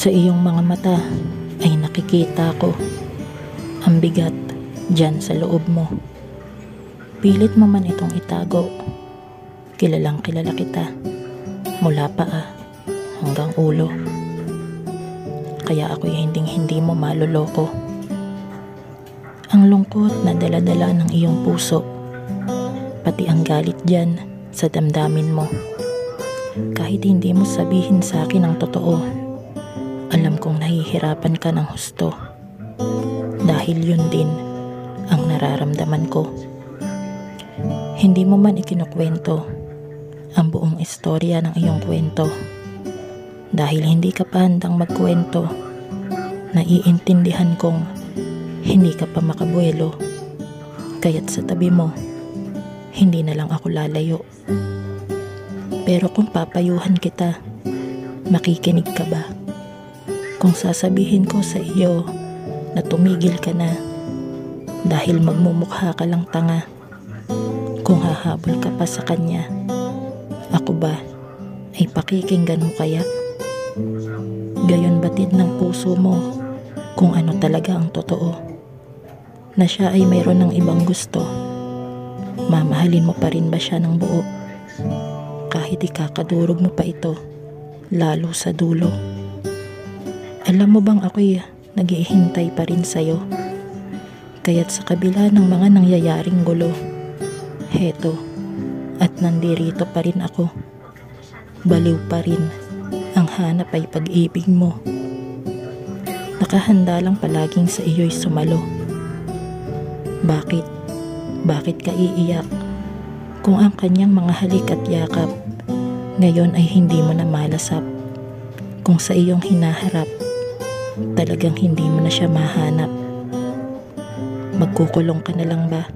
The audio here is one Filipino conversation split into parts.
Sa iyong mga mata ay nakikita ko ang bigat dyan sa loob mo. Pilit mo man itong itago. Kilalang kilala kita mula paa hanggang ulo. Kaya ako'y hindi mo maloloko. Ang lungkot na daladala ng iyong puso, pati ang galit dyan sa damdamin mo. Kahit hindi mo sabihin sa akin ang totoo, alam kong nahihirapan ka ng husto. Dahil yun din ang nararamdaman ko. Hindi mo man ikinukwento ang buong istorya ng iyong kwento. Dahil hindi ka pa handang magkwento, naiintindihan kong hindi ka pa makabuelo. Kaya't sa tabi mo, hindi na lang ako lalayo. Pero kung papayuhan kita, makikinig ka ba? Kung sasabihin ko sa iyo na tumigil ka na dahil magmumukha ka lang tanga, kung hahabol ka pa sa kanya, ako ba ay pakikinggan mo kaya? Gayon batid ng puso mo kung ano talaga ang totoo, na siya ay mayroon ng ibang gusto. Mamahalin mo pa rin ba siya ng buo kahit ikakadurog mo pa ito lalo sa dulo? Alam mo bang ako'y naghihintay pa rin sa'yo, kaya't sa kabila ng mga nangyayaring gulo, heto at nandirito pa rin ako. Baliw pa rin ang hanap ay pag-ibig mo. Nakahanda lang palaging sa iyo'y sumalo. Bakit? Bakit ka iiyak kung ang kanyang mga halik at yakap ngayon ay hindi mo na malasap? Kung sa iyong hinaharap, talagang hindi mo na siya mahanap. Magkukulong ka na lang ba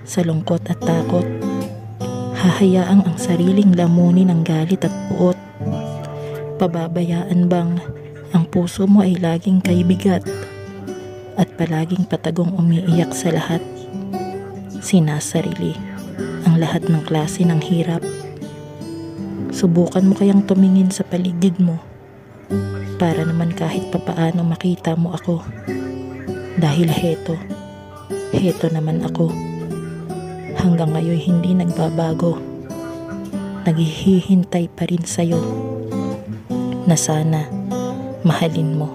sa lungkot at takot? Hahayaang ang sariling lamunin ng galit at puot? Pababayaan bang ang puso mo ay laging kaibigat at palaging patagong umiiyak sa lahat? Sinasarili ang lahat ng klase ng hirap. Subukan mo kayang tumingin sa paligid mo para naman kahit papaano makita mo ako. Dahil heto naman ako. Hanggang ngayon hindi nagbabago. Naghihintay pa rin sa'yo na sana mahalin mo.